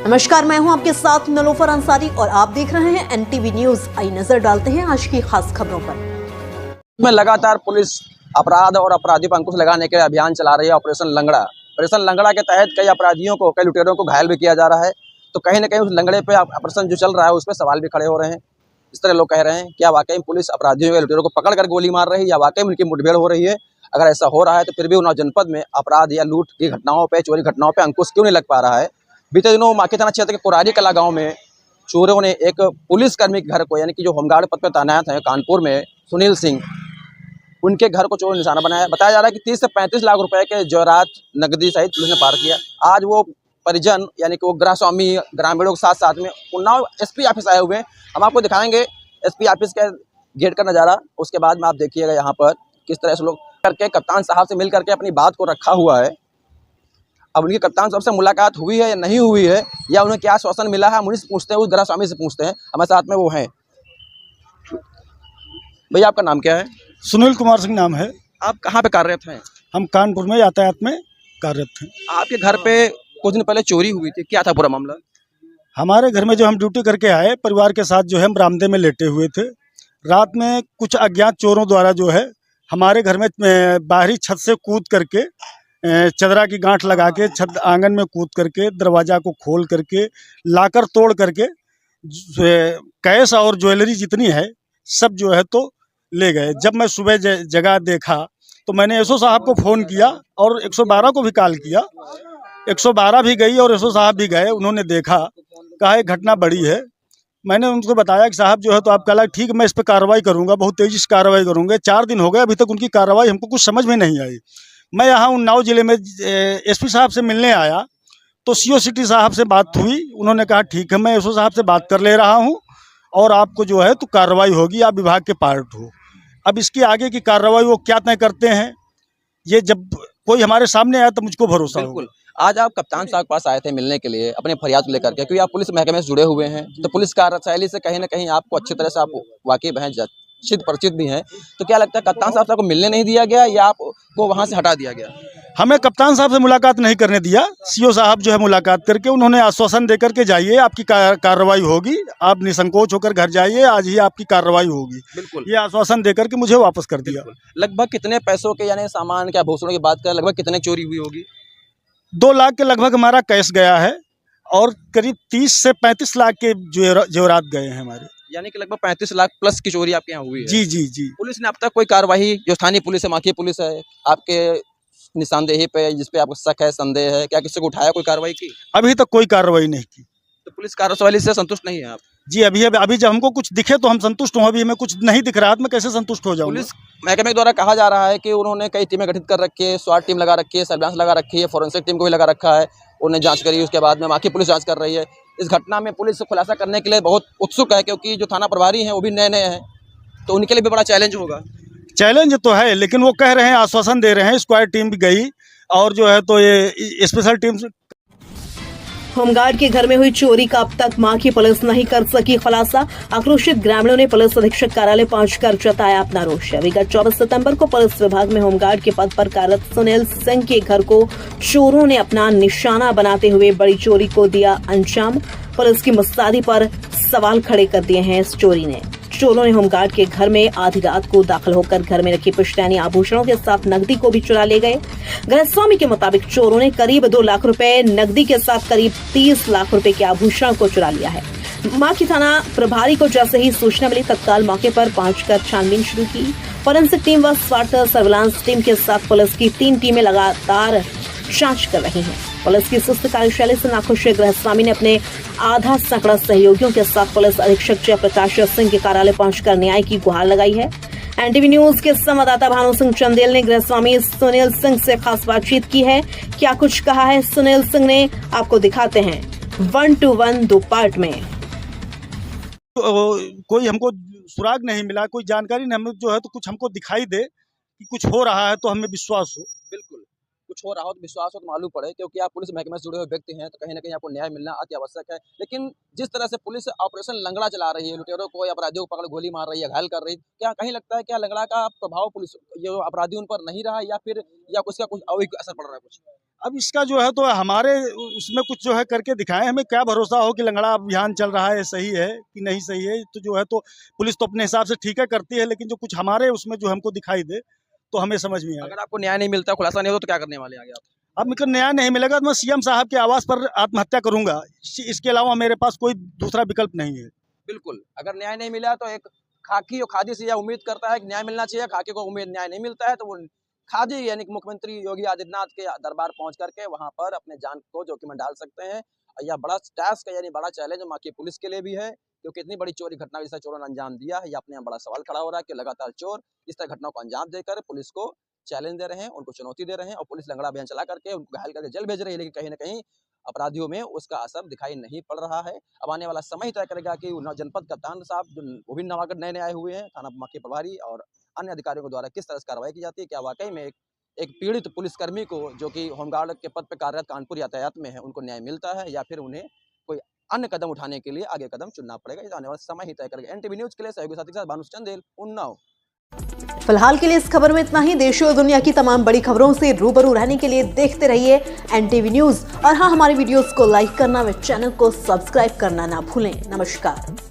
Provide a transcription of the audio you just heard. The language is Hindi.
नमस्कार, मैं हूं आपके साथ नलोफर अंसारी और आप देख रहे हैं एनटीवी न्यूज। आई नजर डालते हैं आज की खास खबरों पर। में लगातार पुलिस अपराध और अपराधियों पर अंकुश लगाने के लिए अभियान चला रही है। ऑपरेशन लंगड़ा के तहत कई अपराधियों को, कई लुटेरों को घायल भी किया जा रहा है। तो कहीं ना कहीं उस लंगड़े पे ऑपरेशन जो चल रहा है उस पर सवाल भी खड़े हो रहे हैं। इस तरह लोग कह रहे हैं क्या वाकई पुलिस अपराधियों के, लुटेरों को पकड़ कर गोली मार रही है या वाकई उनकी मुठभेड़ हो रही है। अगर ऐसा हो रहा है तो फिर भी उन्नाव जनपद में अपराध या लूट की घटनाओं पर, चोरी घटनाओं पर अंकुश क्यों नहीं लग पा रहा है। बीते दिनों माकी थाना क्षेत्र के कुरारी कला गाँव में चोरों ने एक पुलिसकर्मी के घर को, यानी कि जो होमगार्ड पद पर तैनात है कानपुर में, सुनील सिंह, उनके घर को चोरों ने निशाना बनाया। बताया जा रहा है कि 30 से 35 लाख रुपए के जेवरात, नकदी सहित पुलिस ने पार किया। आज वो परिजन, यानी कि वो गृहस्वामी, ग्रामीणों के साथ साथ में उन्नाव एसपी ऑफिस आए हुए हैं। हम आपको दिखाएंगे एसपी ऑफिस के गेट का नज़ारा। उसके बाद में आप देखिएगा यहाँ पर किस तरह से लोग करके कप्तान साहब से मिल करके अपनी बात को रखा हुआ है। अब उनकी कप्तान साहब से मुलाकात हुई है या नहीं हुई है, या उन्हें क्या आश्वासन मिला है, हम उन्हीं से पूछते हैं, उस गृहस्वामी से पूछते हैं। हमारे साथ में वो हैं। भैया आपका नाम क्या है? सुनील कुमार सिंह नाम है। आप कहाँ पे कार्यरत हैं? हम कानपुर में यातायात में कार्यरत हैं। आपके घर पे कुछ दिन पहले चोरी हुई थी, क्या था पूरा मामला? हमारे घर में जो हम ड्यूटी करके आए परिवार के साथ, जो है हम बरामदे में लेटे हुए थे। रात में कुछ अज्ञात चोरों द्वारा जो है हमारे घर में बाहरी छत से कूद करके, चदरा की गांठ लगा के छत आंगन में कूद करके, दरवाजा को खोल करके, लाकर तोड़ करके कैश और ज्वेलरी जितनी है सब जो है तो ले गए। जब मैं सुबह जगह देखा तो मैंने एसओ साहब को फ़ोन किया और 112 को भी कॉल किया। 112 भी गई और एसओ साहब भी गए। उन्होंने देखा, कहा एक घटना बड़ी है। मैंने उनको बताया कि साहब जो है तो आप कहा ठीक है, मैं इस पर कार्रवाई करूंगा, बहुत तेज़ी से कार्रवाई करूंगा। 4 दिन हो गए, अभी तक उनकी कार्रवाई हमको कुछ समझ में नहीं आई। मैं यहाँ उन्नाव जिले में एसपी साहब से मिलने आया तो सीओ सिटी साहब से बात हुई। उन्होंने कहा ठीक है, मैं एसओ साहब से बात कर ले रहा हूँ और आपको जो है तो कार्रवाई होगी, आप विभाग के पार्ट हो। अब इसकी आगे की कार्रवाई वो क्या तय करते हैं, ये जब कोई हमारे सामने आया तो मुझको भरोसा होगा। आज आप कप्तान साहब के पास आए थे मिलने के लिए अपने फरियाद को लेकर के, क्योंकि आप पुलिस महकमे से जुड़े हुए हैं, तो पुलिस कार्यशैली से कहीं ना कहीं आपको अच्छी तरह से आप वाकिफ हैं, परिचित भी हैं। तो क्या लगता है कप्तान साहब को मिलने नहीं दिया गया या आपको वहाँ से हटा दिया गया? हमें कप्तान साहब से मुलाकात नहीं करने दिया। सीओ साहब जो है मुलाकात करके उन्होंने आश्वासन दे करके जाइए, आपकी कार्रवाई होगी, आप निसंकोच होकर घर जाइए, आज ही आपकी कार्रवाई होगी। बिल्कुल, ये आश्वासन दे करके मुझे वापस कर दिया। लगभग कितने पैसों के, यानी सामान क्या भूषणों की बात करें, लगभग कितने चोरी हुई होगी? 2 लाख के लगभग हमारा कैश गया है और करीब 30 से 35 लाख के जेवरात गए हैं हमारे, यानी कि लगभग 35 लाख प्लस की चोरी आपके यहाँ हुई है। जी जी जी। पुलिस ने अब तक कोई कार्रवाई, जो स्थानीय पुलिस है, माकी पुलिस है, आपके निशानदेही पे जिसपे आपको शक है, संदेह है, क्या किसी को उठाया, कोई कार्रवाई की? अभी तक कोई कार्रवाई नहीं की। तो पुलिस कार्यशैली से संतुष्ट नहीं है आप? जी, अभी जब हमको कुछ दिखे तो हम संतुष्ट हों। अभी हमें कुछ नहीं दिख रहा, मैं कैसे संतुष्ट हो जाऊंगा? पुलिस महकमे द्वारा कहा जा रहा है कि उन्होंने कई टीमें गठित कर रखी है, स्वाट टीम लगा रखी है, सर्विलांस लगा रखी है, फोरेंसिक टीम को भी लगा रखा है। उन्हें जांच करी, उसके बाद में माकी पुलिस जांच कर रही है। इस घटना में पुलिस खुलासा करने के लिए बहुत उत्सुक है, क्योंकि जो थाना प्रभारी हैं वो भी नए हैं, तो उनके लिए भी बड़ा चैलेंज होगा। चैलेंज तो है, लेकिन वो कह रहे हैं, आश्वासन दे रहे हैं, स्क्वाड टीम भी गई और जो है तो ये स्पेशल टीम। होमगार्ड के घर में हुई चोरी का अब तक माकी पुलिस नहीं कर सकी खुलासा। आक्रोशित ग्रामीणों ने पुलिस अधीक्षक कार्यालय पहुंचकर जताया अपना रोष। विगत 24 सितंबर को पुलिस विभाग में होमगार्ड के पद पर कार्यरत सुनील सिंह के घर को चोरों ने अपना निशाना बनाते हुए बड़ी चोरी को दिया अंजाम। पुलिस की मुस्तैदी पर सवाल खड़े कर दिए हैं इस चोरी ने। चोरों ने होमगार्ड के घर में आधी रात को दाखिल होकर घर में रखी पुश्तैनी आभूषणों के साथ नकदी को भी चुरा ले गए। गृहस्वामी के मुताबिक चोरों ने करीब 2 लाख रुपए नकदी के साथ करीब 30 लाख रुपए के आभूषण को चुरा लिया है। माकी थाना प्रभारी को जैसे ही सूचना मिली, तत्काल मौके पर पहुंचकर छानबीन शुरू की। फोरेंसिक टीम व स्वाट सर्विलांस टीम के साथ पुलिस की 3 टीमें लगातार जांच कर रही हैं। पुलिस की सुस्त कार्यशैली से नाखुश गृहस्वामी ने अपने आधा सैकड़ा सहयोगियों के साथ पुलिस अधीक्षक जयप्रकाश सिंह के कार्यालय पहुंचकर न्याय की गुहार लगाई है। एनटीवी न्यूज के संवाददाता भानु सिंह चंदेल ने गृहस्वामी सुनील सिंह से खास बातचीत की है। क्या कुछ कहा है सुनील सिंह ने, आपको दिखाते हैं 1 to 1 2 पार्ट में। कोई हमको सुराग नहीं मिला, कोई जानकारी नहीं, हमें जो है तो कुछ हमको दिखाई दे कि कुछ हो रहा है तो हमें विश्वास हो। बिल्कुल, कुछ हो रहा हो तो विश्वास हो तो मालूम पड़े, क्योंकि आप पुलिस महकमे से जुड़े हुए व्यक्ति हैं, तो कहीं ना कहीं आपको न्याय मिलना अति आवश्यक है। लेकिन जिस तरह से पुलिस ऑपरेशन लंगड़ा चला रही है, लुटेरों को या अपराधियों को पकड़ गोली मार रही है, घायल कर रही है, क्या कहीं लगता है क्या लंगड़ा का प्रभाव पुलिस, ये अपराधी उन पर नहीं रहा, या फिर या उसका कुछ असर पड़ रहा है? कुछ अब इसका जो है तो हमारे उसमें कुछ जो है करके दिखाएं, हमें क्या भरोसा हो कि लंगड़ा अभियान चल रहा है सही है कि नहीं सही है। तो जो है तो पुलिस तो अपने हिसाब से ठीक है करती है, लेकिन जो कुछ हमारे उसमें जो हमको दिखाई दे तो हमें समझ में आए। अगर आपको न्याय नहीं मिलता, खुलासा नहीं हो तो क्या करने वाले आगे आप? अब मुझको न्याय नहीं मिलेगा तो मैं सीएम साहब के आवास पर आत्महत्या करूंगा। इसके अलावा मेरे पास कोई दूसरा विकल्प नहीं है। बिल्कुल, अगर न्याय नहीं मिला तो एक खाकी और खादी से यह उम्मीद करता है कि न्याय मिलना चाहिए। खाकी को उम्मीद न्याय नहीं मिलता है तो वो खादी यानी कि मुख्यमंत्री योगी आदित्यनाथ के दरबार पहुंच करके वहां पर अपने जान को जोखिम में डाल सकते हैं। और यह बड़ा टास्क यानी बड़ा चैलेंज माकी पुलिस के लिए भी है, क्योंकि इतनी बड़ी चोरी घटना जिसे चोरों ने अंजाम दिया है, यह अपने यहाँ बड़ा सवाल खड़ा हो रहा है कि लगातार चोर इस तरह घटनाओं को अंजाम देकर पुलिस को चैलेंज दे रहे हैं, उनको चुनौती दे रहे हैं और पुलिस लंगड़ा अभियान चला करके उनको घायल करके जेल भेज रही है। लेकिन कहीं ना कहीं अपराधियों में उसका असर दिखाई नहीं पड़ रहा है। अब आने वाला समय ही तय करेगा कि जनपद कप्तान साहब जो वो भी नवागढ़ नए आए हुए हैं, थाना माकी प्रभारी और अन्य अधिकारियों के द्वारा किस तरह से कार्रवाई की जाती है। क्या वाकई में एक पीड़ित पुलिसकर्मी को जो कि होमगार्ड के पद पर कार्यरत कानपुर यातायात में है उनको न्याय मिलता है, या फिर उन्हें कोई अन्य कदम उठाने के लिए आगे कदम चुनना पड़ेगा। ये आने वाला समय ही तय करेगा। एनटीवी न्यूज के लिए सहयोगी साथी के साथ भानु चंदेल, उन्नाव। फिलहाल के लिए इस खबर में इतना ही। देश और दुनिया की तमाम बड़ी खबरों से रूबरू रहने के लिए देखते रहिए एनटीवी न्यूज। और हाँ, हमारी वीडियोस को लाइक करना व चैनल को सब्सक्राइब करना ना भूलें। नमस्कार।